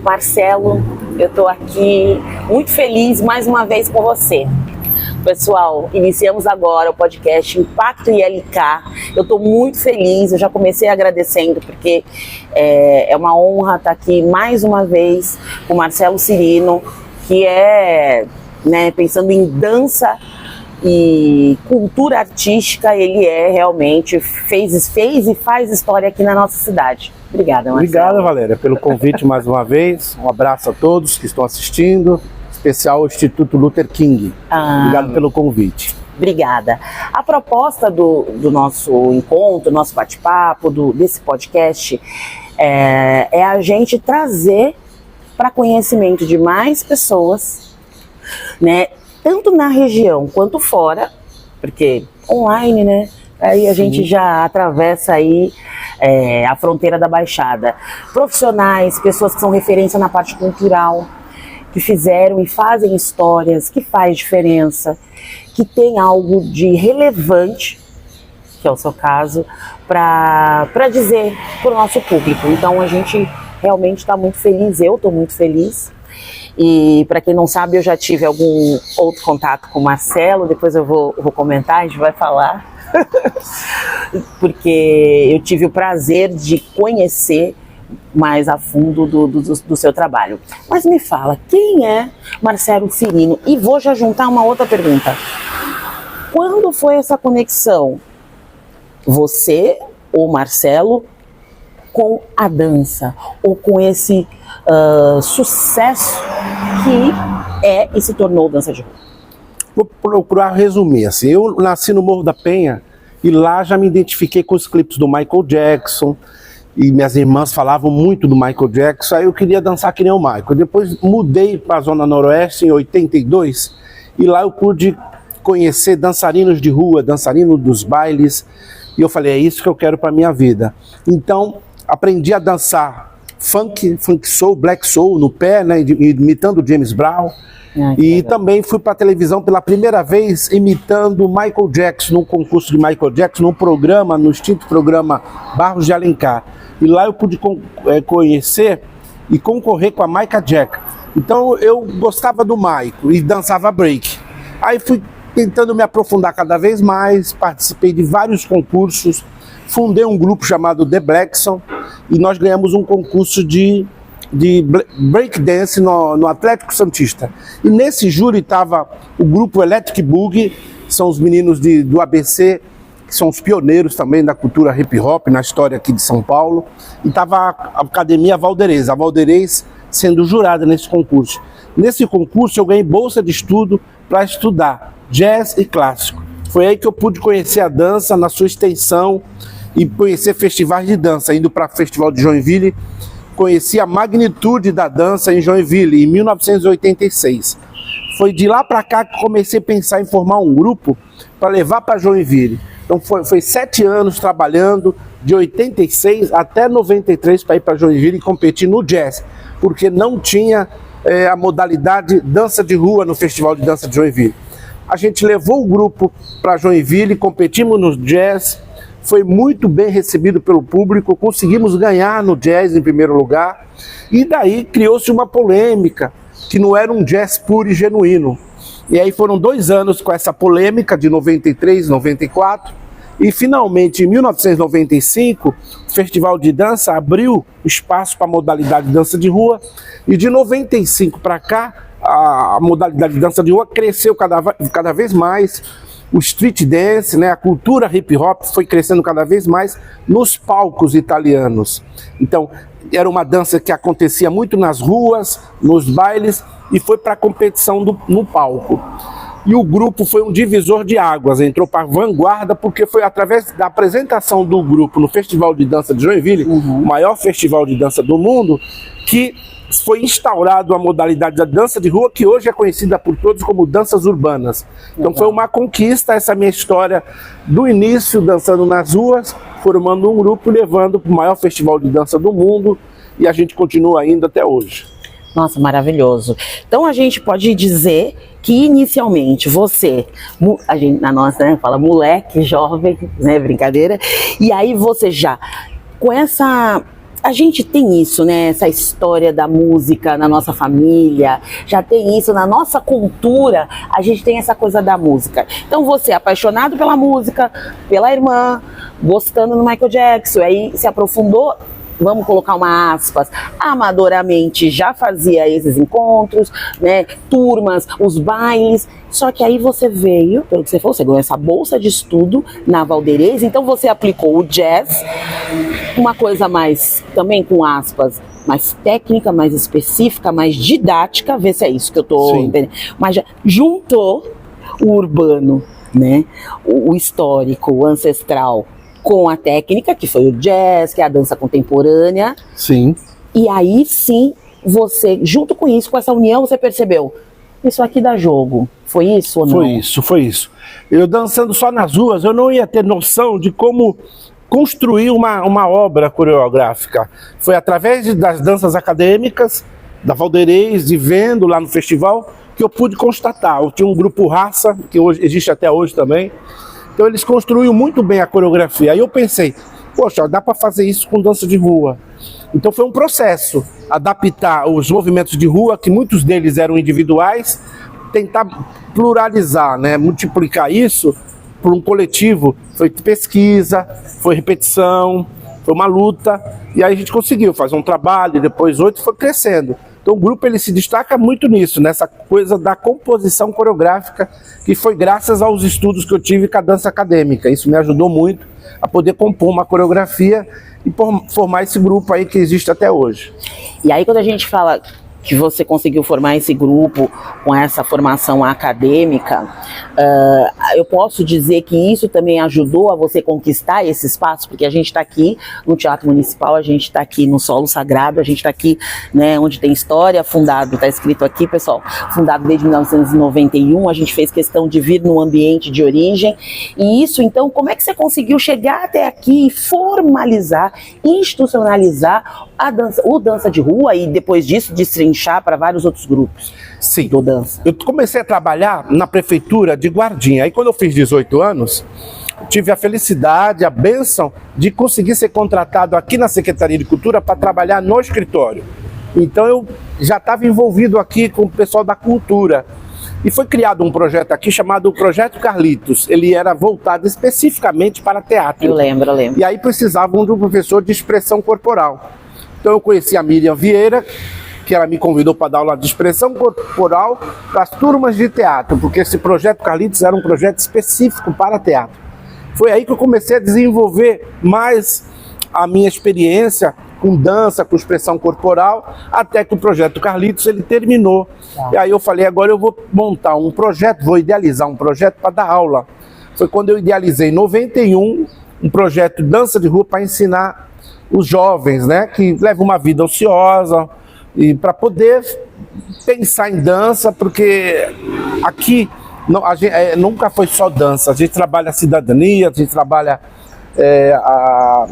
Marcelo, eu estou aqui muito feliz mais uma vez com você. Pessoal, iniciamos agora o podcast Impacto ILK. Eu estou muito feliz, eu já comecei agradecendo porque é uma honra estar aqui mais uma vez com o Marcelo Cirino, que pensando em dança e cultura artística, ele realmente fez e faz história aqui na nossa cidade. Obrigada, Marcelo. Obrigado, Valéria, pelo convite mais uma vez. Um abraço a todos que estão assistindo, especial ao Instituto Luther King. Obrigado pelo convite. Obrigada. A proposta do nosso encontro, nosso bate-papo, desse podcast, é a gente trazer para conhecimento de mais pessoas, né? Tanto na região quanto fora, porque online, né? Aí a gente já atravessa aí a fronteira da Baixada. Profissionais, pessoas que são referência na parte cultural, que fizeram e fazem histórias, que faz diferença, que tem algo de relevante, que é o seu caso, para dizer para o nosso público. Então a gente realmente está muito feliz, eu estou muito feliz. E para quem não sabe, eu já tive algum outro contato com o Marcelo, depois eu vou comentar, a gente vai falar, porque eu tive o prazer de conhecer mais a fundo do seu trabalho. Mas me fala, quem é Marcelo Cirino? E vou já juntar uma outra pergunta. Quando foi essa conexão, você ou Marcelo, com a dança, ou com esse sucesso que e se tornou dança de rua? Vou procurar resumir, assim, eu nasci no Morro da Penha e lá já me identifiquei com os clipes do Michael Jackson, e minhas irmãs falavam muito do Michael Jackson, aí eu queria dançar que nem o Michael. Depois mudei para a Zona Noroeste em 82 e lá eu pude conhecer dançarinos de rua, dançarinos dos bailes, e eu falei, é isso que eu quero para minha vida. Então aprendi a dançar funk soul, black soul no pé, né, imitando o James Brown. E também fui para a televisão pela primeira vez imitando Michael Jackson, num concurso de Michael Jackson, num programa, no extinto programa Barros de Alencar. E lá eu pude conhecer e concorrer com a Maica Jack. Então eu gostava do Michael e dançava break. Aí fui tentando me aprofundar cada vez mais, participei de vários concursos, fundei um grupo chamado The Blackson e nós ganhamos um concurso de breakdance no Atlético Santista. E nesse júri estava o grupo Electric Boogie, são os meninos do ABC, que são os pioneiros também da cultura hip hop na história aqui de São Paulo. E estava a Academia Valderez, a Valderez sendo jurada nesse concurso. Nesse concurso eu ganhei bolsa de estudo para estudar jazz e clássico. Foi aí que eu pude conhecer a dança na sua extensão e conhecer festivais de dança, indo para o Festival de Joinville. Conheci a magnitude da dança em Joinville, em 1986. Foi de lá para cá que comecei a pensar em formar um grupo para levar para Joinville. Então foi 7 anos trabalhando, de 86 até 93, para ir para Joinville e competir no jazz, porque não tinha a modalidade dança de rua no Festival de Dança de Joinville. A gente levou o grupo para Joinville, competimos no jazz, foi muito bem recebido pelo público, conseguimos ganhar no jazz em primeiro lugar, e daí criou-se uma polêmica, que não era um jazz puro e genuíno. E aí foram 2 anos com essa polêmica, de 93, 94, e finalmente em 1995, o Festival de Dança abriu espaço para a modalidade de dança de rua, e de 95 para cá, a modalidade de dança de rua cresceu cada vez mais. O street dance, né, a cultura hip hop foi crescendo cada vez mais nos palcos italianos. Então, era uma dança que acontecia muito nas ruas, nos bailes, e foi para a competição no palco. E o grupo foi um divisor de águas, entrou para a vanguarda, porque foi através da apresentação do grupo no Festival de Dança de Joinville, o maior festival de dança do mundo, que foi instaurado a modalidade da dança de rua, que hoje é conhecida por todos como danças urbanas. Então foi uma conquista essa minha história do início, dançando nas ruas, formando um grupo, levando para o maior festival de dança do mundo, e a gente continua ainda até hoje. Nossa, maravilhoso. Então a gente pode dizer que inicialmente você, a gente na nossa, né, fala moleque, jovem, né, brincadeira, e aí você já com essa a gente tem isso, né? Essa história da música na nossa família, já tem isso na nossa cultura, a gente tem essa coisa da música. Então você é apaixonado pela música, pela irmã, gostando do Michael Jackson, aí se aprofundou, vamos colocar uma aspas, amadoramente já fazia esses encontros, né, turmas, os bailes, só que aí você veio, pelo que você falou, você ganhou essa bolsa de estudo na Valderez, então você aplicou o jazz, uma coisa mais, também com aspas, mais técnica, mais específica, mais didática, vê se é isso que eu tô entendendo, mas já juntou o urbano, né, o histórico, o ancestral, com a técnica, que foi o jazz, que é a dança contemporânea. Sim. E aí sim, você, junto com isso, com essa união, você percebeu, isso aqui dá jogo. Foi isso ou não? Foi isso. Eu dançando só nas ruas, eu não ia ter noção de como construir uma obra coreográfica. Foi através das danças acadêmicas, da Valderez, e vendo lá no festival, que eu pude constatar. Eu tinha um grupo Raça, que hoje, existe até hoje também. Então eles construíram muito bem a coreografia. Aí eu pensei, poxa, dá para fazer isso com dança de rua. Então foi um processo, adaptar os movimentos de rua, que muitos deles eram individuais, tentar pluralizar, né, multiplicar isso por um coletivo. Foi pesquisa, foi repetição, foi uma luta, e aí a gente conseguiu fazer um trabalho, depois outro, foi crescendo. Então o grupo ele se destaca muito nisso, nessa coisa da composição coreográfica, que foi graças aos estudos que eu tive com a dança acadêmica. Isso me ajudou muito a poder compor uma coreografia e formar esse grupo aí que existe até hoje. E aí quando a gente fala que você conseguiu formar esse grupo com essa formação acadêmica, eu posso dizer que isso também ajudou a você conquistar esse espaço, porque a gente está aqui no Teatro Municipal, a gente está aqui no Solo Sagrado, a gente está aqui, né, onde tem história, fundado, está escrito aqui, pessoal, fundado desde 1991, a gente fez questão de vir no ambiente de origem, e isso, então, como é que você conseguiu chegar até aqui e formalizar, institucionalizar a dança, o dança de rua, e depois disso destrinchar para vários outros grupos? Sim, do dança. Eu comecei a trabalhar na prefeitura de Guardinha. Aí quando eu fiz 18 anos, tive a felicidade, a bênção de conseguir ser contratado aqui na Secretaria de Cultura para trabalhar no escritório. Então eu já estava envolvido aqui com o pessoal da cultura. E foi criado um projeto aqui chamado Projeto Carlitos. Ele era voltado especificamente para teatro. Eu lembro. E aí precisavam de um professor de expressão corporal. Então eu conheci a Miriam Vieira, que ela me convidou para dar aula de expressão corporal para as turmas de teatro, porque esse Projeto Carlitos era um projeto específico para teatro. Foi aí que eu comecei a desenvolver mais a minha experiência com dança, com expressão corporal, até que o Projeto Carlitos ele terminou. E aí eu falei, agora eu vou montar um projeto, vou idealizar um projeto para dar aula. Foi quando eu idealizei em 91 um projeto de dança de rua para ensinar os jovens, né, que levam uma vida ociosa, e para poder pensar em dança, porque aqui nunca foi só dança, a gente trabalha a cidadania, a gente trabalha a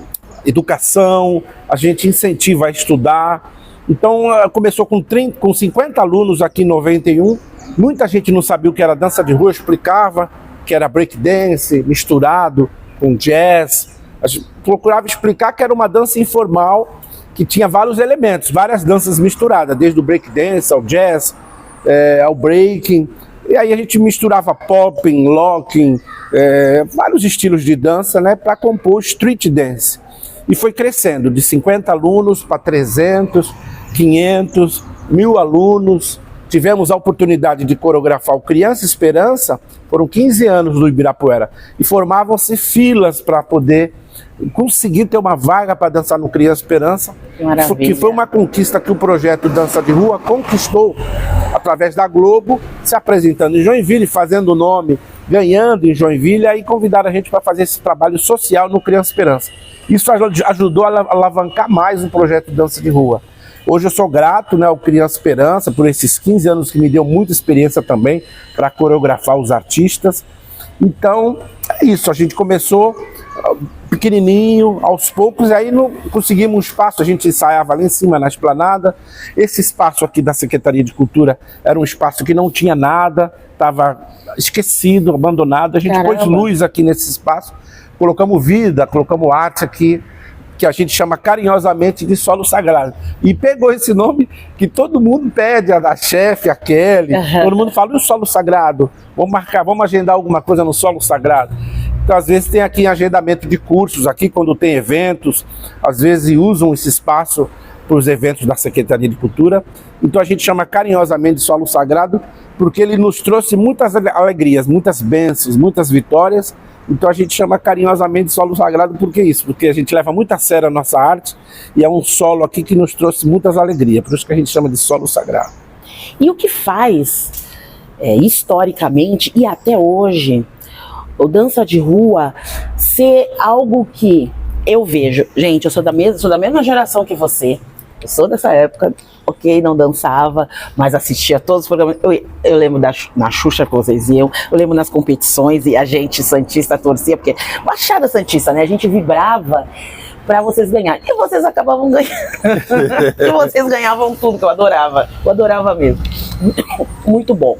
educação, a gente incentiva a estudar. Então começou com 50 alunos aqui em 91, muita gente não sabia o que era dança de rua, eu explicava que era breakdance misturado com jazz, a gente procurava explicar que era uma dança informal, que tinha vários elementos, várias danças misturadas, desde o breakdance ao jazz, ao breaking. E aí a gente misturava popping, locking, vários estilos de dança, né, para compor street dance. E foi crescendo, de 50 alunos para 300, 500, 1.000 alunos. Tivemos a oportunidade de coreografar o Criança Esperança, foram 15 anos no Ibirapuera, e formavam-se filas para poder conseguir ter uma vaga para dançar no Criança Esperança, que foi uma conquista que o projeto Dança de Rua conquistou através da Globo, se apresentando em Joinville, fazendo o nome, ganhando em Joinville, e aí convidaram a gente para fazer esse trabalho social no Criança Esperança. Isso ajudou a alavancar mais o projeto Dança de Rua. Hoje eu sou grato, né, ao Criança Esperança por esses 15 anos que me deu muita experiência também para coreografar os artistas. Então é isso, a gente começou pequenininho, aos poucos, aí não conseguimos um espaço, a gente ensaiava lá em cima na esplanada. Esse espaço aqui da Secretaria de Cultura era um espaço que não tinha nada, estava esquecido, abandonado. A gente pôs luz aqui nesse espaço, colocamos vida, colocamos arte aqui, que a gente chama carinhosamente de solo sagrado. E pegou esse nome que todo mundo pede, a chefe, a Kelly, todo mundo fala, e o solo sagrado? Vamos marcar, vamos agendar alguma coisa no solo sagrado? Então, às vezes tem aqui agendamento de cursos, aqui quando tem eventos, às vezes usam esse espaço para os eventos da Secretaria de Cultura. Então a gente chama carinhosamente de solo sagrado, porque ele nos trouxe muitas alegrias, muitas bênçãos, muitas vitórias. Então a gente chama carinhosamente de solo sagrado, por que isso? Porque a gente leva muito a sério a nossa arte e é um solo aqui que nos trouxe muitas alegrias, por isso que a gente chama de solo sagrado. E o que faz, historicamente e até hoje, o dança de rua ser algo que eu vejo, gente, eu sou da mesma geração que você, eu sou dessa época, ok, não dançava, mas assistia todos os programas. Eu lembro na Xuxa que vocês iam, eu lembro nas competições e a gente santista torcia, porque Baixada Santista, né? A gente vibrava para vocês ganharem. E vocês acabavam ganhando. E vocês ganhavam tudo, que eu adorava mesmo. Muito bom.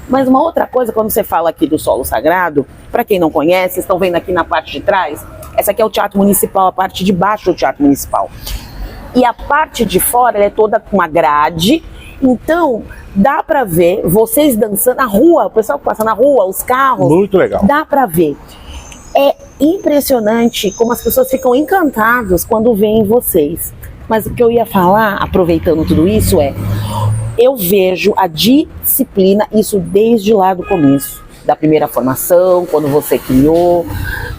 Mas uma outra coisa, quando você fala aqui do solo sagrado, para quem não conhece, estão vendo aqui na parte de trás, essa aqui é o Teatro Municipal, a parte de baixo do Teatro Municipal. E a parte de fora, ela é toda com uma grade, então dá pra ver vocês dançando na rua, o pessoal que passa na rua, os carros. Muito legal. Dá pra ver. É impressionante como as pessoas ficam encantadas quando veem vocês. Mas o que eu ia falar, aproveitando tudo isso, eu vejo a disciplina, isso desde lá do começo, da primeira formação, quando você criou,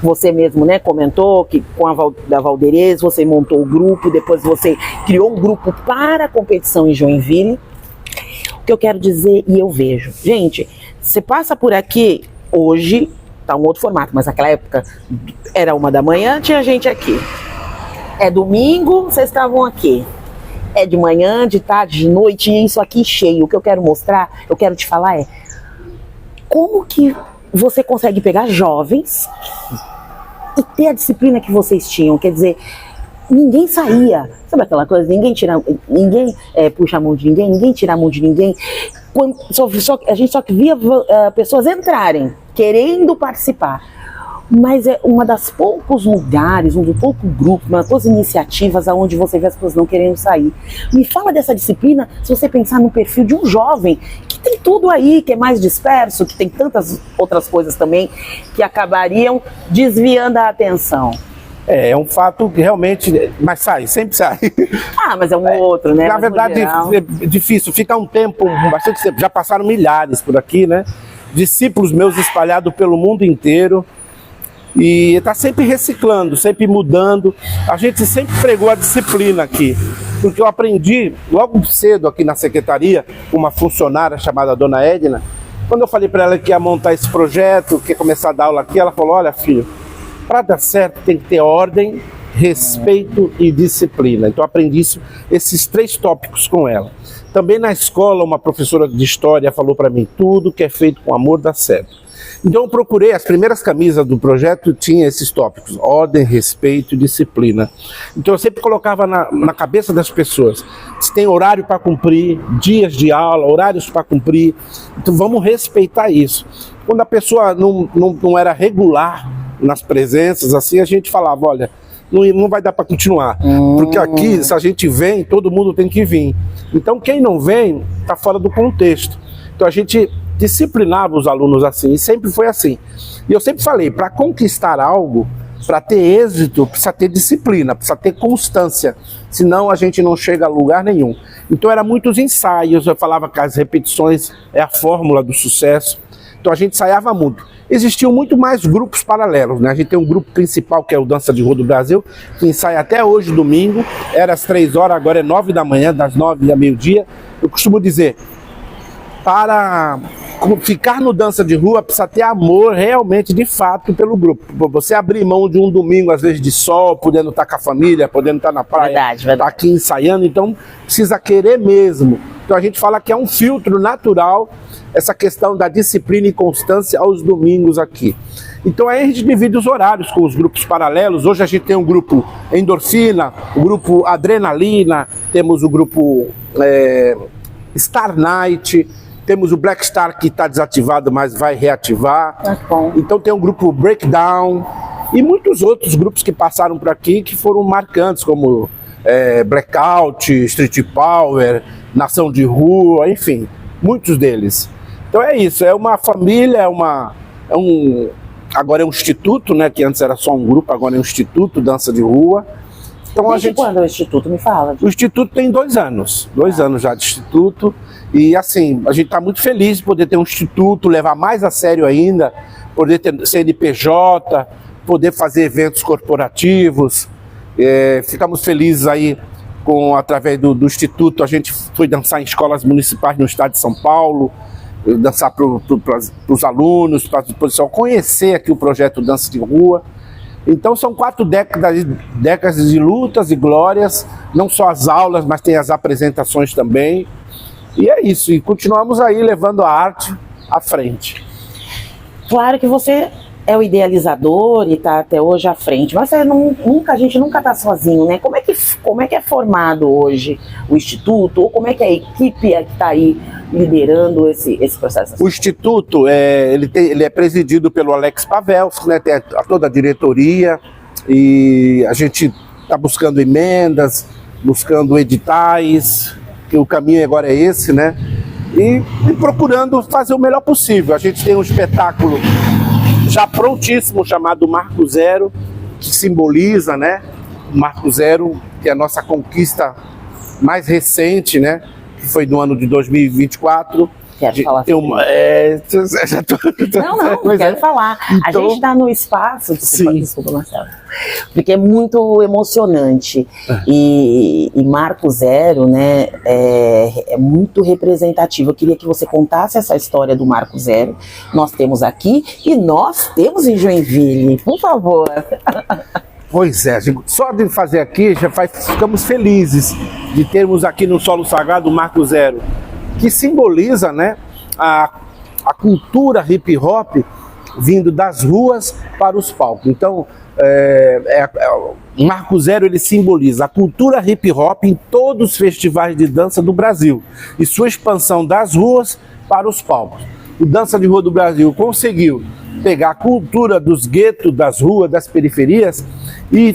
você mesmo, né, comentou que com a da Valderez você montou o grupo, depois você criou um grupo para a competição em Joinville. O que eu quero dizer, e eu vejo, gente, você passa por aqui hoje, tá um outro formato, mas naquela época era 1 da manhã, tinha gente aqui. É domingo, vocês estavam aqui. É de manhã, de tarde, de noite, e isso aqui cheio. O que eu quero mostrar, eu quero te falar como que você consegue pegar jovens e ter a disciplina que vocês tinham. Quer dizer, ninguém saía. Sabe aquela coisa? Ninguém puxa a mão de ninguém, ninguém tira a mão de ninguém. A gente só via pessoas entrarem, querendo participar. Mas é uma das poucos lugares, um dos poucos grupos, uma das poucas iniciativas onde você vê as pessoas não querendo sair. Me fala dessa disciplina, se você pensar no perfil de um jovem que tem tudo aí, que é mais disperso, que tem tantas outras coisas também que acabariam desviando a atenção. É um fato que realmente, mas sempre sai. Ah, mas é um outro, né? Na verdade, é difícil, fica um tempo, bastante tempo, já passaram milhares por aqui, né? Discípulos meus espalhados pelo mundo inteiro. E está sempre reciclando, sempre mudando. A gente sempre pregou a disciplina aqui, porque eu aprendi logo cedo aqui na secretaria, uma funcionária chamada Dona Edna. Quando eu falei para ela que ia montar esse projeto, que ia começar a dar aula aqui, ela falou: olha, filho, para dar certo tem que ter ordem, respeito e disciplina. Então eu aprendi esses 3 tópicos com ela. Também na escola, uma professora de história falou para mim: tudo que é feito com amor dá certo. Então eu procurei, as primeiras camisas do projeto tinha esses tópicos: ordem, respeito e disciplina. Então eu sempre colocava na cabeça das pessoas: se tem horário para cumprir, dias de aula, horários para cumprir, então vamos respeitar isso. Quando a pessoa não era regular nas presenças, assim, a gente falava: olha, não vai dar para continuar, porque aqui, se a gente vem, todo mundo tem que vir. Então quem não vem está fora do contexto. Então a gente disciplinava os alunos assim, e sempre foi assim. E eu sempre falei: para conquistar algo, para ter êxito, precisa ter disciplina, precisa ter constância, senão a gente não chega a lugar nenhum. Então eram muitos ensaios, eu falava que as repetições é a fórmula do sucesso, então a gente ensaiava muito. Existiam muito mais grupos paralelos, né? A gente tem um grupo principal, que é o Dança de Rua do Brasil, que ensaia até hoje, domingo, era às 3 horas, agora é 9 da manhã, das 9 ao meio-dia. Eu costumo dizer, para ficar no Dança de Rua, precisa ter amor realmente, de fato, pelo grupo. Você abrir mão de um domingo, às vezes de sol, podendo estar com a família, podendo estar na praia, estar aqui ensaiando, então precisa querer mesmo. Então a gente fala que é um filtro natural, essa questão da disciplina e constância aos domingos aqui. Então aí a gente divide os horários com os grupos paralelos. Hoje a gente tem um grupo Endorfina, o grupo Adrenalina, temos o grupo Star Night, temos o Black Star, que está desativado, mas vai reativar. Então tem um grupo Breakdown, E muitos outros grupos que passaram por aqui que foram marcantes, como Blackout, Street Power, Nação de Rua, enfim, muitos deles. Então é isso, é uma família, agora é um instituto, né, que antes era só um grupo, agora é um instituto, dança de rua. Então, Desde quando é o instituto? Me fala. O instituto tem 2 anos, 2 anos já de instituto, e assim, a gente está muito feliz de poder ter um instituto, levar mais a sério ainda, poder ter CNPJ, poder fazer eventos corporativos. Ficamos felizes aí através do instituto, a gente foi dançar em escolas municipais no estado de São Paulo, dançar para os alunos, para o pessoal conhecer aqui o projeto Dança de Rua. Então são 4 décadas de lutas e glórias, não só as aulas, mas tem as apresentações também. E é isso, e continuamos aí levando a arte à frente. Claro que você é o idealizador e está até hoje à frente, mas a gente nunca está sozinho, né? Como é que é formado hoje o Instituto, ou como é que a equipe que está aí liderando esse processo? O Instituto, ele é presidido pelo Alex Pavelski, né? Tem toda a diretoria, e a gente está buscando emendas, buscando editais, que o caminho agora é esse, né? E procurando fazer o melhor possível. A gente tem um espetáculo já prontíssimo, chamado Marco Zero, que simboliza, né, o Marco Zero, que é a nossa conquista mais recente, né, que foi no ano de 2024. Quero falar sobre Não, quero falar. Então, a gente está no espaço, desculpa, Marcelo, porque é muito emocionante. E Marco Zero, né, é muito representativo. Eu queria que você contasse essa história do Marco Zero. Nós temos aqui e nós temos em Joinville, por favor. Pois é, só de fazer aqui ficamos felizes de termos aqui no solo sagrado o Marco Zero, que simboliza, né, a cultura hip hop vindo das ruas para os palcos. Então, o Marco Zero, ele simboliza a cultura hip hop em todos os festivais de dança do Brasil e sua expansão das ruas para os palcos. O Dança de Rua do Brasil conseguiu pegar a cultura dos guetos, das ruas, das periferias e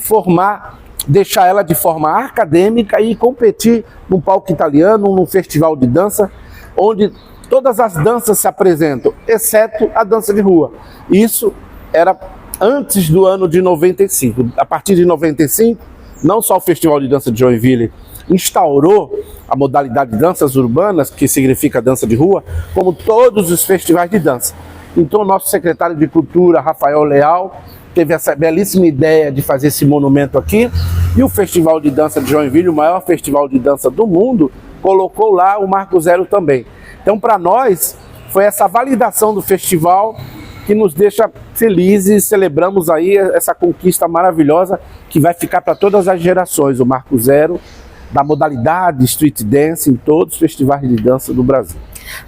deixar ela de forma acadêmica e competir num palco italiano, num festival de dança, onde todas as danças se apresentam, exceto a dança de rua. Isso era antes do ano de 95. A partir de 95, não só o Festival de Dança de Joinville instaurou a modalidade de danças urbanas, que significa dança de rua, como todos os festivais de dança. Então, o nosso secretário de Cultura, Rafael Leal, teve essa belíssima ideia de fazer esse monumento aqui, e o Festival de Dança de Joinville, o maior festival de dança do mundo, colocou lá o Marco Zero também. Então, para nós, foi essa validação do festival que nos deixa felizes, celebramos aí essa conquista maravilhosa que vai ficar para todas as gerações, o Marco Zero, da modalidade Street Dance em todos os festivais de dança do Brasil.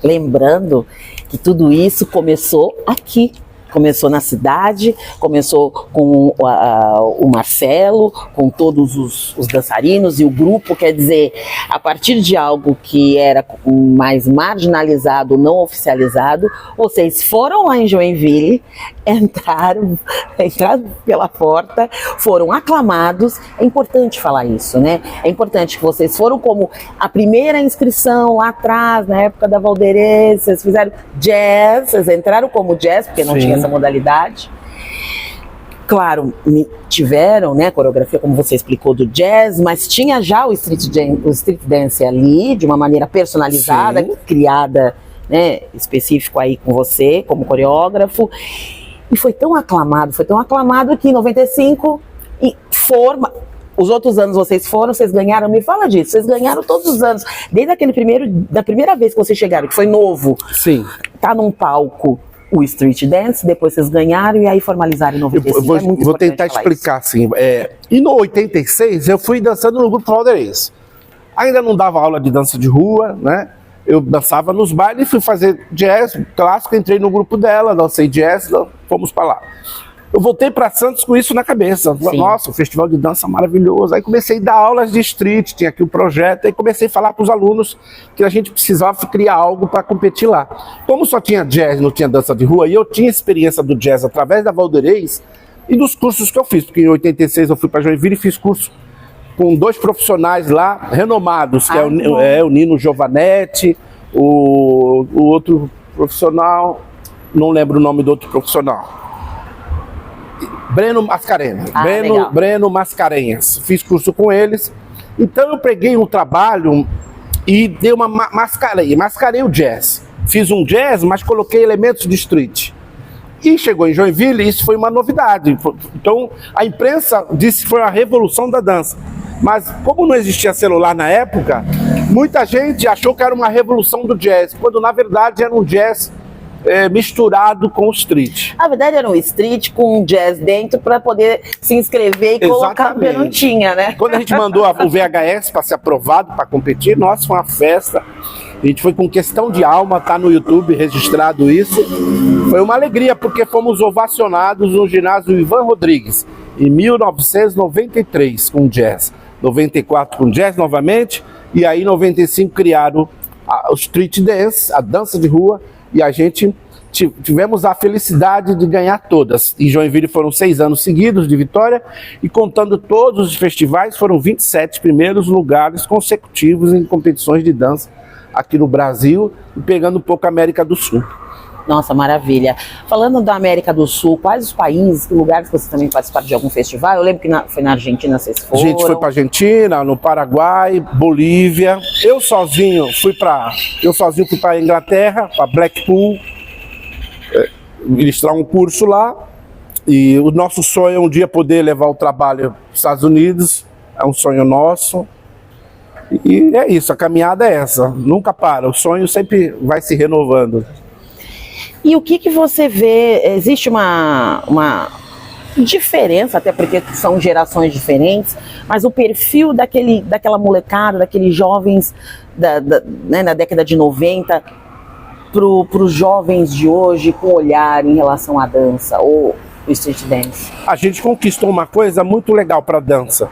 Lembrando que tudo isso começou aqui. Começou na cidade, começou com o Marcelo, com todos os dançarinos e o grupo, quer dizer, a partir de algo que era mais marginalizado, não oficializado, vocês foram lá em Joinville, entraram pela porta, foram aclamados. É importante falar isso, né? É importante que vocês foram como a primeira inscrição lá atrás, na época da Valderez, vocês fizeram jazz, vocês entraram como jazz, porque não tinha essa modalidade. Claro, tiveram, né, coreografia, como você explicou, do jazz, mas tinha já o street dance ali, de uma maneira personalizada, criada, né, específico aí com você, como coreógrafo. E foi tão aclamado que em 95, os outros anos vocês ganharam, me fala disso, vocês ganharam todos os anos, desde da primeira vez que vocês chegaram, que foi novo. Sim. Tá num palco o Street Dance, depois vocês ganharam e aí formalizaram em 95. Vou tentar explicar assim. E no 86 eu fui dançando no grupo Valderez. Ainda não dava aula de dança de rua, né? Eu dançava nos bailes, fui fazer jazz clássico, entrei no grupo dela, dancei jazz, fomos para lá. Eu voltei para Santos com isso na cabeça. Nossa, o festival de dança maravilhoso. Aí comecei a dar aulas de street, tinha aqui o projeto, aí comecei a falar para os alunos que a gente precisava criar algo para competir lá. Como só tinha jazz, não tinha dança de rua, e eu tinha experiência do jazz através da Valderez, e dos cursos que eu fiz, porque em 86 eu fui para Joinville e fiz curso com 2 profissionais lá, renomados, que é o Nino Giovanetti, o outro profissional, não lembro o nome do outro profissional. Breno Mascarenhas. Breno Mascarenhas. Fiz curso com eles. Então eu peguei um trabalho e dei uma mascarei o jazz. Fiz um jazz, mas coloquei elementos de street. E chegou em Joinville, e isso foi uma novidade. Então a imprensa disse que foi a revolução da dança. Mas como não existia celular na época, muita gente achou que era uma revolução do jazz, quando na verdade era um jazz misturado com o street. Na verdade era um street com um jazz dentro para poder se inscrever e colocar, porque não tinha, né? Quando a gente mandou o VHS para ser aprovado, para competir, nossa, foi uma festa. A gente foi com questão de alma, tá no YouTube registrado isso. Foi uma alegria, porque fomos ovacionados no ginásio Ivan Rodrigues, em 1993, com jazz. 94 com jazz novamente, e aí em 95 criaram o street dance, a dança de rua, e a gente tivemos a felicidade de ganhar todas. Em Joinville foram 6 anos seguidos de vitória, e contando todos os festivais, foram 27 primeiros lugares consecutivos em competições de dança aqui no Brasil, e pegando um pouco a América do Sul. Nossa, maravilha. Falando da América do Sul, quais os países, que lugares que você também participaram de algum festival? Eu lembro que foi na Argentina vocês foram. A gente foi para Argentina, no Paraguai, Bolívia. Eu sozinho fui para Inglaterra, para Blackpool, ministrar um curso lá. E o nosso sonho é um dia poder levar o trabalho para os Estados Unidos. É um sonho nosso. E é isso, a caminhada é essa. Nunca para, o sonho sempre vai se renovando. E o que você vê? Existe uma diferença, até porque são gerações diferentes, mas o perfil daquela molecada, daqueles jovens né, na década de 90 para os jovens de hoje, com olhar em relação à dança ou o street dance? A gente conquistou uma coisa muito legal para a dança.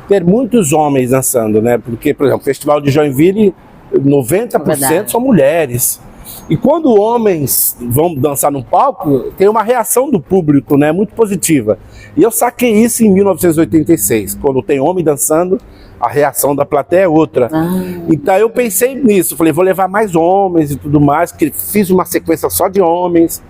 Ter muitos homens dançando, né? Porque, por exemplo, o Festival de Joinville, 90% são mulheres. E quando homens vão dançar no palco, tem uma reação do público, né, muito positiva. E eu saquei isso em 1986. Quando tem homem dançando, a reação da plateia é outra. Então eu pensei nisso, falei, vou levar mais homens e tudo mais, que fiz uma sequência só de homens.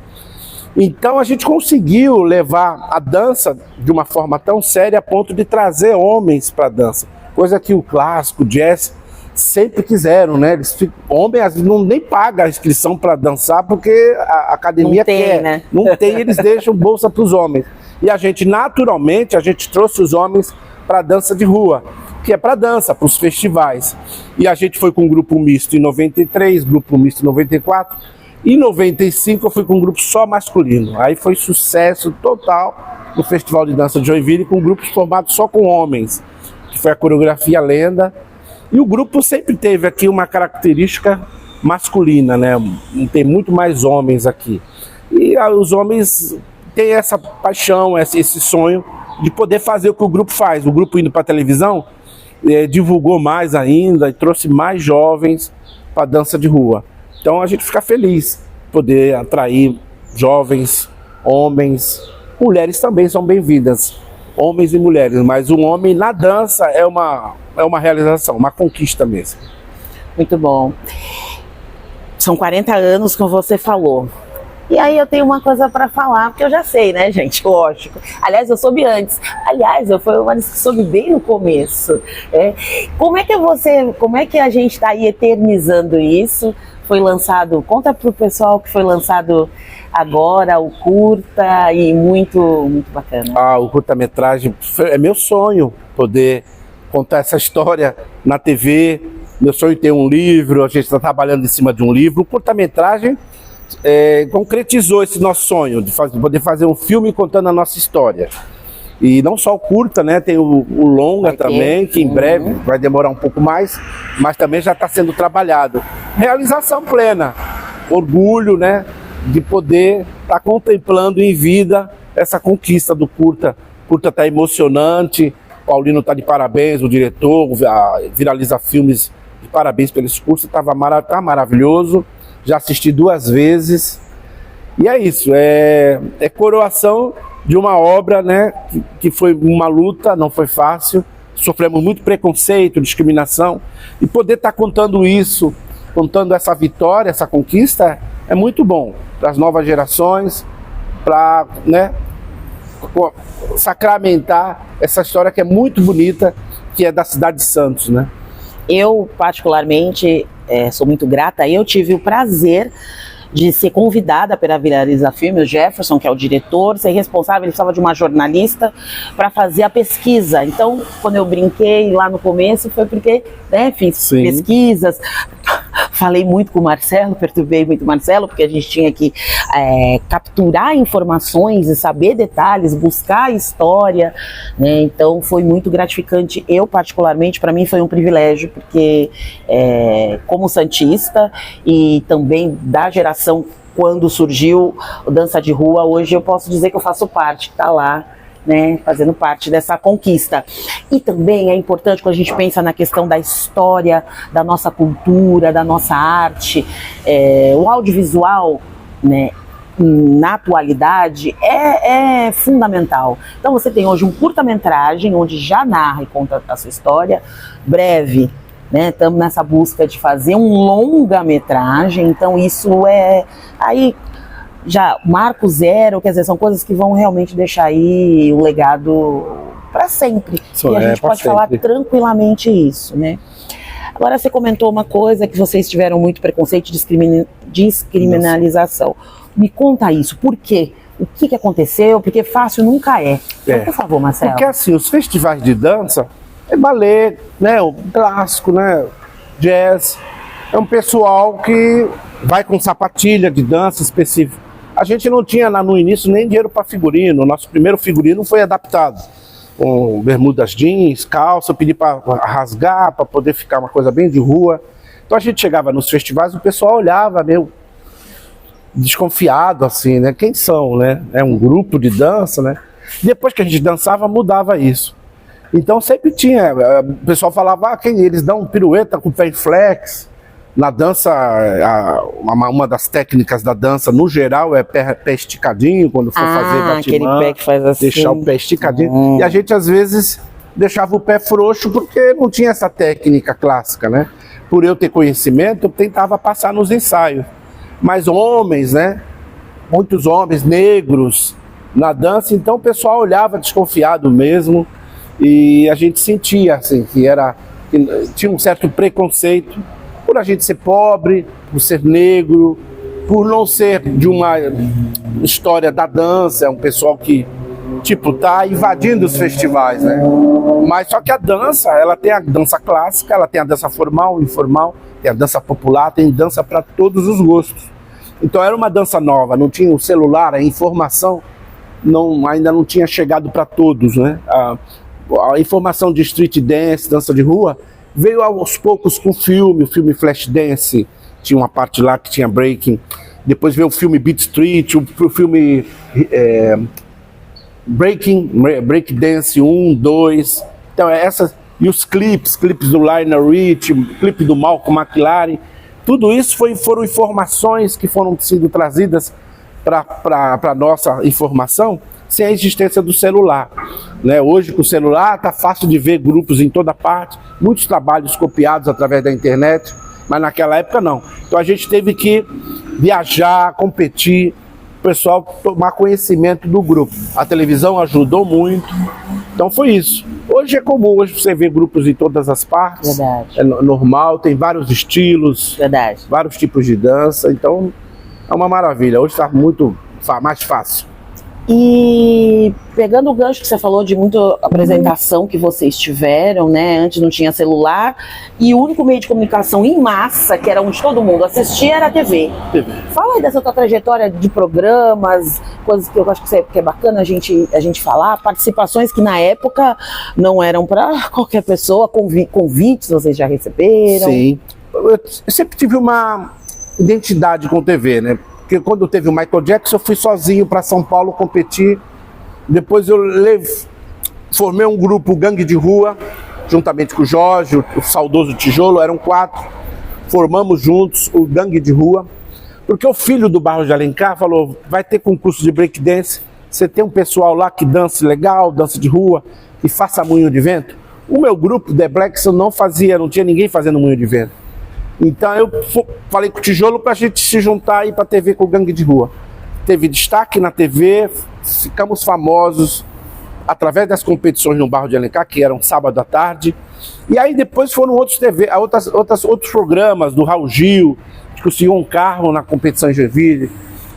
Então a gente conseguiu levar a dança de uma forma tão séria a ponto de trazer homens para a dança. Coisa que o clássico, o jazz, sempre quiseram, né? Homens às vezes nem pagam a inscrição para dançar porque a academia quer. Né? Não tem, eles deixam bolsa para os homens. E a gente, naturalmente, trouxe os homens para a dança de rua, que é para dança, para os festivais. E a gente foi com um grupo misto em 93, grupo misto em 94. Em 95 eu fui com um grupo só masculino. Aí foi sucesso total no Festival de Dança de Joinville, com grupos formados só com homens, que foi a coreografia Lenda. E o grupo sempre teve aqui uma característica masculina, né? Tem muito mais homens aqui. E os homens têm essa paixão, esse sonho de poder fazer o que o grupo faz. O grupo indo para a televisão divulgou mais ainda e trouxe mais jovens para a dança de rua. Então a gente fica feliz poder atrair jovens, homens, mulheres também são bem-vindas. Homens e mulheres, mas um homem na dança é uma realização, uma conquista mesmo. Muito bom. São 40 anos, como você falou. E aí eu tenho uma coisa para falar, porque eu já sei, né, gente? Lógico. Aliás, eu soube antes. Aliás, eu fui uma das que soube bem no começo. Como é que a gente está aí eternizando isso? Foi lançado, conta pro pessoal que foi lançado agora, o curta, e muito bacana. O curta-metragem é meu sonho, poder contar essa história na TV. Meu sonho é ter um livro, a gente está trabalhando em cima de um livro. O curta-metragem concretizou esse nosso sonho, de poder fazer um filme contando a nossa história. E não só o curta, né? Tem o longa também, que em breve vai demorar um pouco mais, mas também já está sendo trabalhado. Realização plena, orgulho, né? De poder estar contemplando em vida essa conquista do curta. O curta está emocionante, Paulino está de parabéns, o diretor, Viraliza Filmes, de parabéns pelo esse curso, tá maravilhoso. Já assisti 2 vezes. E é isso, é coroação de uma obra, né, que foi uma luta, não foi fácil, sofremos muito preconceito, discriminação, e poder estar contando isso, contando essa vitória, essa conquista, é muito bom para as novas gerações, para, né, sacramentar essa história que é muito bonita, que é da cidade de Santos, né? Eu, particularmente, sou muito grata. Eu tive o prazer de ser convidada para Viraliza Filme, o Jefferson, que é o diretor, ser responsável, ele precisava de uma jornalista para fazer a pesquisa. Então, quando eu brinquei lá no começo, foi porque, né, fiz pesquisas, falei muito com o Marcelo, perturbei muito o Marcelo, porque a gente tinha que capturar informações e saber detalhes, buscar a história, né? Então foi muito gratificante. Eu, particularmente, para mim foi um privilégio, porque como santista e também da geração quando surgiu o Dança de Rua, hoje eu posso dizer que eu faço parte, que está lá, né, fazendo parte dessa conquista. E também é importante quando a gente pensa na questão da história, da nossa cultura, da nossa arte, o audiovisual, né, na atualidade é fundamental. Então você tem hoje um curta-metragem onde já narra e conta a sua história, breve, né, estamos nessa busca de fazer um longa-metragem, então isso aí já marco zero, quer dizer, são coisas que vão realmente deixar aí o legado para sempre. E a gente pode falar tranquilamente isso, né? Agora você comentou uma coisa, que vocês tiveram muito preconceito e descriminalização. Me conta isso, por quê? O que aconteceu? Porque fácil nunca é. Então, por favor, Marcelo. Porque assim, os festivais de dança é balé, né, o clássico, né, jazz, é um pessoal que vai com sapatilha de dança específica. A gente não tinha no início nem dinheiro para figurino, o nosso primeiro figurino foi adaptado, com bermudas jeans, calça, eu pedi para rasgar, para poder ficar uma coisa bem de rua. Então a gente chegava nos festivais, o pessoal olhava meio desconfiado assim, né, quem são, né, é um grupo de dança, né, depois que a gente dançava mudava isso. Então sempre tinha, o pessoal falava, eles dão pirueta com o pé flex. Na dança, uma das técnicas da dança, no geral, é pé esticadinho, quando for fazer batimã, aquele pé que faz assim. Deixar o pé esticadinho. E a gente, às vezes, deixava o pé frouxo, porque não tinha essa técnica clássica, né? Por eu ter conhecimento, eu tentava passar nos ensaios. Mas homens, né? Muitos homens negros na dança, então o pessoal olhava desconfiado mesmo. E a gente sentia assim, que tinha um certo preconceito por a gente ser pobre, por ser negro, por não ser de uma história da dança, é um pessoal que tipo tá invadindo os festivais, né? Mas só que a dança, ela tem a dança clássica, ela tem a dança formal, informal, tem a dança popular, tem dança para todos os gostos. Então era uma dança nova, não tinha o celular, a informação ainda não tinha chegado para todos, né? A informação de street dance, dança de rua, veio aos poucos com o filme Flashdance, tinha uma parte lá que tinha breaking, depois veio o filme Beat Street, o filme Break Dance 1, 2, então e os clipes do Lionel Rich, clipe do Malcolm McLaren, tudo isso foram informações que foram sendo trazidas para a nossa informação, sem a existência do celular, né? Hoje com o celular está fácil de ver grupos em toda parte, muitos trabalhos copiados através da internet, mas naquela época não. Então a gente teve que viajar, competir, o pessoal tomar conhecimento do grupo. A televisão ajudou muito, então foi isso. Hoje é comum, hoje você vê grupos em todas as partes, verdade. É normal, tem vários estilos, verdade. Vários tipos de dança, então é uma maravilha. Hoje está muito mais fácil. E pegando o gancho que você falou de muita apresentação que vocês tiveram, né? Antes não tinha celular e o único meio de comunicação em massa, que era onde todo mundo assistia, era a TV. Fala aí dessa tua trajetória de programas, coisas que eu acho que é bacana a gente falar, participações que na época não eram para qualquer pessoa, convites vocês já receberam. Sim, eu sempre tive uma identidade com TV, né? Porque quando teve o Michael Jackson, eu fui sozinho para São Paulo competir. Depois eu formei um grupo Gangue de Rua, juntamente com o Jorge, o saudoso Tijolo, eram 4. Formamos juntos o Gangue de Rua. Porque o filho do Barros de Alencar falou, vai ter concurso de breakdance, você tem um pessoal lá que dança legal, dança de rua, e faça moinho de vento. O meu grupo, The Blacks, eu não tinha ninguém fazendo moinho de vento. Então eu falei com o Tijolo pra gente se juntar aí pra TV com o Gangue de Rua. Teve destaque na TV, ficamos famosos através das competições no Barro de Alencar, que eram sábado à tarde. E aí depois foram outros programas do Raul Gil, que conseguiu um carro na competição em Joinville,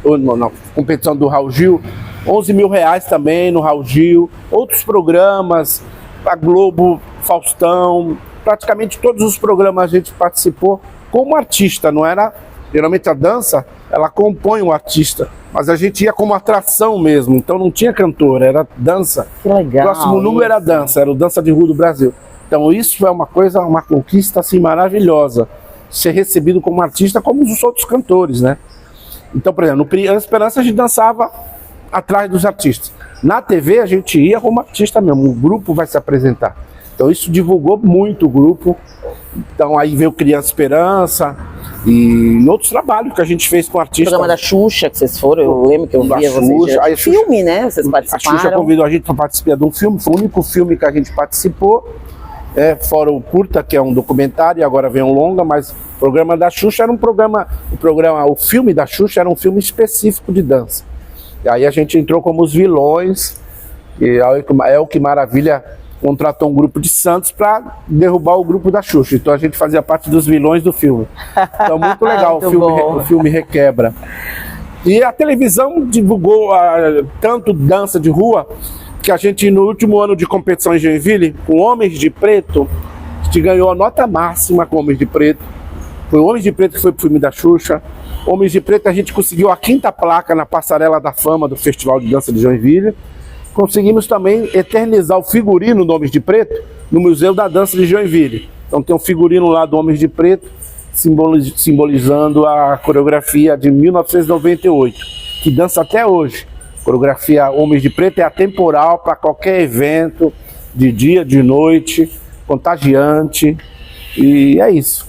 ou na competição do Raul Gil, R$11 mil também no Raul Gil, outros programas, a Globo, Faustão, praticamente todos os programas a gente participou como artista, não era... Geralmente a dança, ela compõe o artista, mas a gente ia como atração mesmo, então não tinha cantora, era dança. Que legal. O próximo número era dança, era o Dança de Rua do Brasil. Então isso é uma coisa, uma conquista assim maravilhosa, ser recebido como artista como os outros cantores, né? Então, por exemplo, no Criança Esperança a gente dançava atrás dos artistas. Na TV a gente ia como artista mesmo, o grupo vai se apresentar. Então isso divulgou muito o grupo. Então aí veio Criança Esperança e outros trabalhos que a gente fez com artistas. O programa da Xuxa que vocês foram, eu lembro que eu via vocês. Filme, né? Vocês participaram. A Xuxa convidou a gente para participar de um filme, foi o único filme que a gente participou. Fora o curta, que é um documentário, e agora vem um longa, mas o programa da Xuxa era um programa, o filme da Xuxa era um filme específico de dança. E aí a gente entrou como os vilões, e é o que Maravilha contratou um grupo de Santos para derrubar o grupo da Xuxa. Então a gente fazia parte dos vilões do filme. Então muito legal, o filme Requebra. E a televisão divulgou tanto dança de rua, que a gente, no último ano de competição em Joinville, com Homens de Preto, a gente ganhou a nota máxima com Homens de Preto. Foi o Homens de Preto que foi pro filme da Xuxa. Homens de Preto a gente conseguiu a 5ª placa na Passarela da Fama do Festival de Dança de Joinville. Conseguimos também eternizar o figurino do Homens de Preto no Museu da Dança de Joinville. Então tem um figurino lá do Homens de Preto, simbolizando a coreografia de 1998, que dança até hoje. A coreografia Homens de Preto é atemporal para qualquer evento, de dia, de noite, contagiante, e é isso.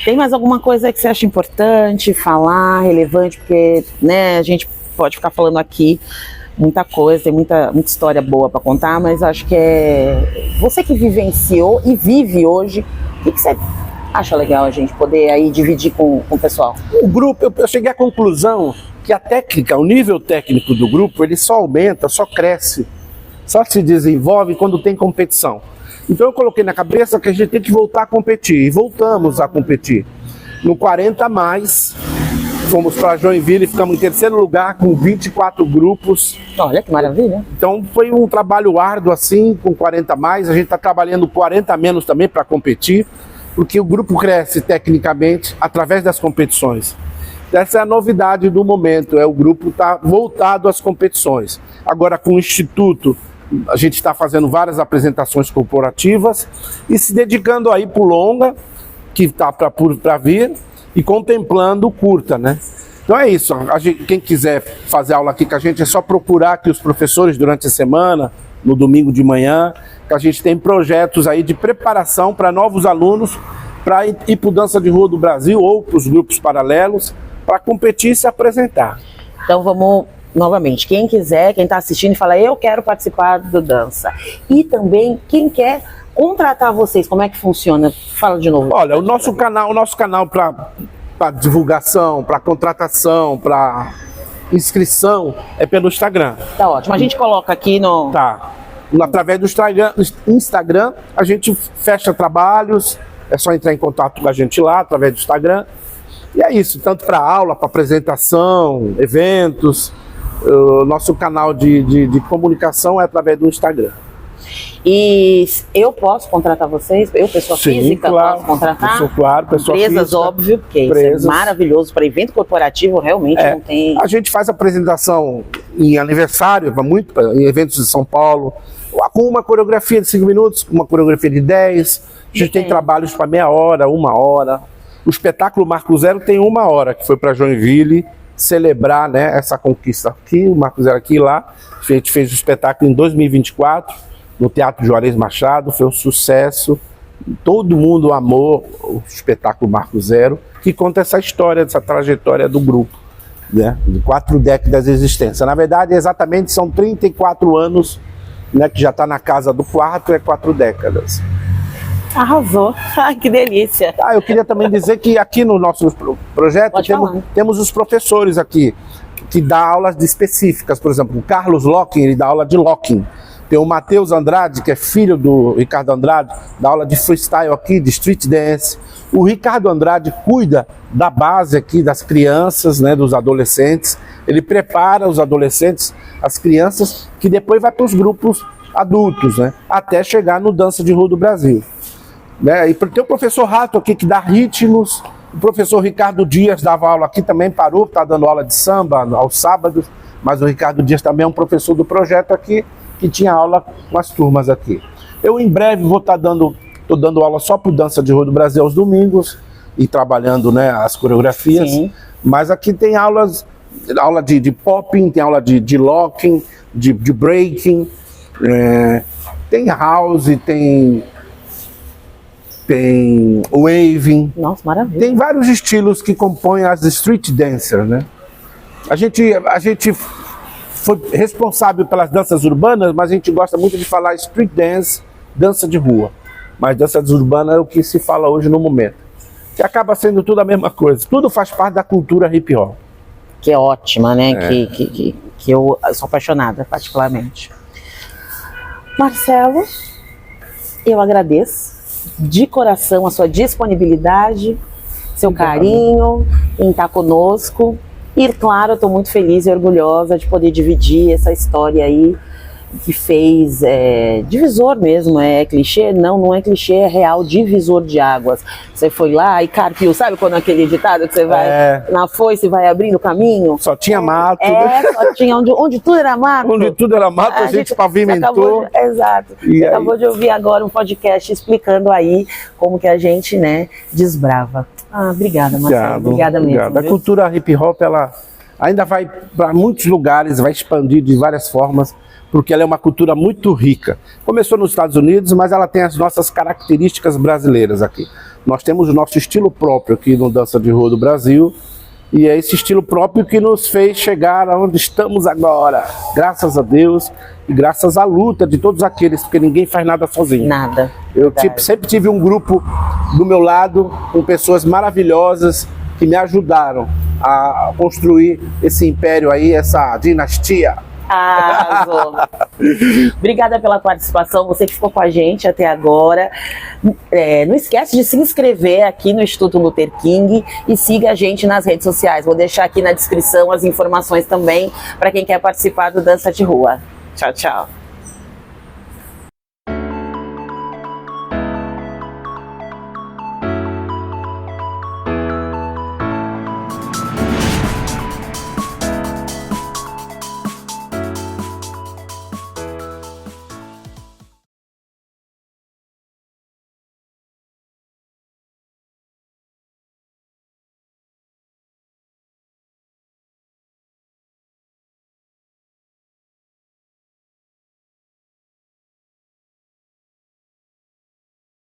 Tem mais alguma coisa que você acha importante falar, relevante, porque né, a gente pode ficar falando aqui muita coisa, tem muita história boa para contar, mas acho que é você que vivenciou e vive hoje, o que você acha legal a gente poder aí dividir com o pessoal? O grupo, eu cheguei à conclusão que a técnica, o nível técnico do grupo, ele só aumenta, só cresce, só se desenvolve quando tem competição. Então eu coloquei na cabeça que a gente tem que voltar a competir, e voltamos a competir. No 40 mais, fomos para Joinville e ficamos em 3º lugar com 24 grupos. Olha que maravilha. Então foi um trabalho árduo assim, com 40 mais. A gente está trabalhando 40 menos também para competir, porque o grupo cresce tecnicamente através das competições. Essa é a novidade do momento, o grupo está voltado às competições. Agora com o Instituto, a gente está fazendo várias apresentações corporativas e se dedicando aí para o longa, que está para vir, e contemplando o curta, né? Então é isso, quem quiser fazer aula aqui com a gente é só procurar aqui os professores durante a semana, no domingo de manhã, que a gente tem projetos aí de preparação para novos alunos, para ir para o Dança de Rua do Brasil ou para os grupos paralelos, para competir e se apresentar. Então vamos novamente, quem quiser, quem está assistindo e fala, eu quero participar do Dança. E também quem quer contratar vocês, como é que funciona? Fala de novo. Olha, o nosso canal para divulgação, para contratação, para inscrição é pelo Instagram. Tá ótimo. A gente coloca aqui no... Tá. Através do Instagram, a gente fecha trabalhos, é só entrar em contato com a gente lá, através do Instagram. E é isso, tanto para aula, para apresentação, eventos. O nosso canal de comunicação é através do Instagram. E eu posso contratar vocês? Eu, pessoa física, claro, posso contratar? Claro, pessoa empresas, física. Óbvio, porque Empresas. Isso é maravilhoso. Para evento corporativo, realmente não tem... A gente faz apresentação em aniversário, em eventos de São Paulo, com uma coreografia de 5 minutos, uma coreografia de 10. A gente tem trabalhos para meia hora, 1 hora. O espetáculo Marco Zero tem 1 hora, que foi para Joinville celebrar, né, essa conquista aqui, o Marco Zero aqui e lá. A gente fez o espetáculo em 2024, no Teatro Juarez Machado, foi um sucesso. Todo mundo amou o espetáculo Marco Zero, que conta essa história, essa trajetória do grupo. né, de 4 décadas de existência. Na verdade, exatamente são 34 anos, né, que já está na casa do quarto, é 4 décadas. Arrasou. Ai, que delícia. Eu queria também dizer que aqui no nosso projeto temos os professores aqui, que dá aulas específicas. Por exemplo, o Carlos Locking, ele dá aula de locking. Tem o Matheus Andrade, que é filho do Ricardo Andrade, dá aula de freestyle aqui, de street dance. O Ricardo Andrade cuida da base aqui das crianças, né, dos adolescentes. Ele prepara os adolescentes, as crianças, que depois vai para os grupos adultos, né, até chegar no Dança de Rua do Brasil. Né? E tem o professor Rato aqui que dá ritmos. O professor Ricardo Dias dava aula aqui, também parou, está dando aula de samba aos sábados. Mas o Ricardo Dias também é um professor do projeto aqui, que tinha aula com as turmas aqui. Eu em breve vou estar dando aula só para o Dança de Rua do Brasil aos domingos e trabalhando, né, as coreografias. Sim. Mas aqui tem aula de popping, tem aula de locking, de breaking, tem house, tem waving. Nossa, maravilha. Tem vários estilos que compõem as street dancers, né? A gente foi responsável pelas danças urbanas, mas a gente gosta muito de falar street dance, dança de rua. Mas dança urbana é o que se fala hoje no momento. Que acaba sendo tudo a mesma coisa. Tudo faz parte da cultura hip hop. Que é ótima, né? Que eu sou apaixonada, particularmente. Marcelo, eu agradeço de coração a sua disponibilidade, seu carinho em estar conosco. E, claro, eu estou muito feliz e orgulhosa de poder dividir essa história aí que fez divisor mesmo, é clichê? Não é clichê, é real, divisor de águas. Você foi lá e carpiu, sabe quando aquele ditado que você vai na foice e vai abrindo o caminho? Só tinha mato. Só tinha onde tudo era mato. Onde tudo era mato, a gente pavimentou. Exato. Você acabou de ouvir agora um podcast explicando aí como que a gente, né, desbrava. Obrigada, Marcelo. Obrigada mesmo. A cultura hip hop, ela ainda vai para muitos lugares, vai expandir de várias formas, porque ela é uma cultura muito rica. Começou nos Estados Unidos, mas ela tem as nossas características brasileiras aqui. Nós temos o nosso estilo próprio aqui no Dança de Rua do Brasil, e é esse estilo próprio que nos fez chegar aonde estamos agora. Graças a Deus e graças à luta de todos aqueles, porque ninguém faz nada sozinho. Nada. Eu sempre tive um grupo do meu lado, com pessoas maravilhosas que me ajudaram a construir esse império aí, essa dinastia. Arrasou. Obrigada pela participação, você que ficou com a gente até agora. Não esquece de se inscrever aqui no Instituto Luther King e siga a gente nas redes sociais. Vou deixar aqui na descrição as informações também para quem quer participar do Dança de Rua. Tchau, tchau.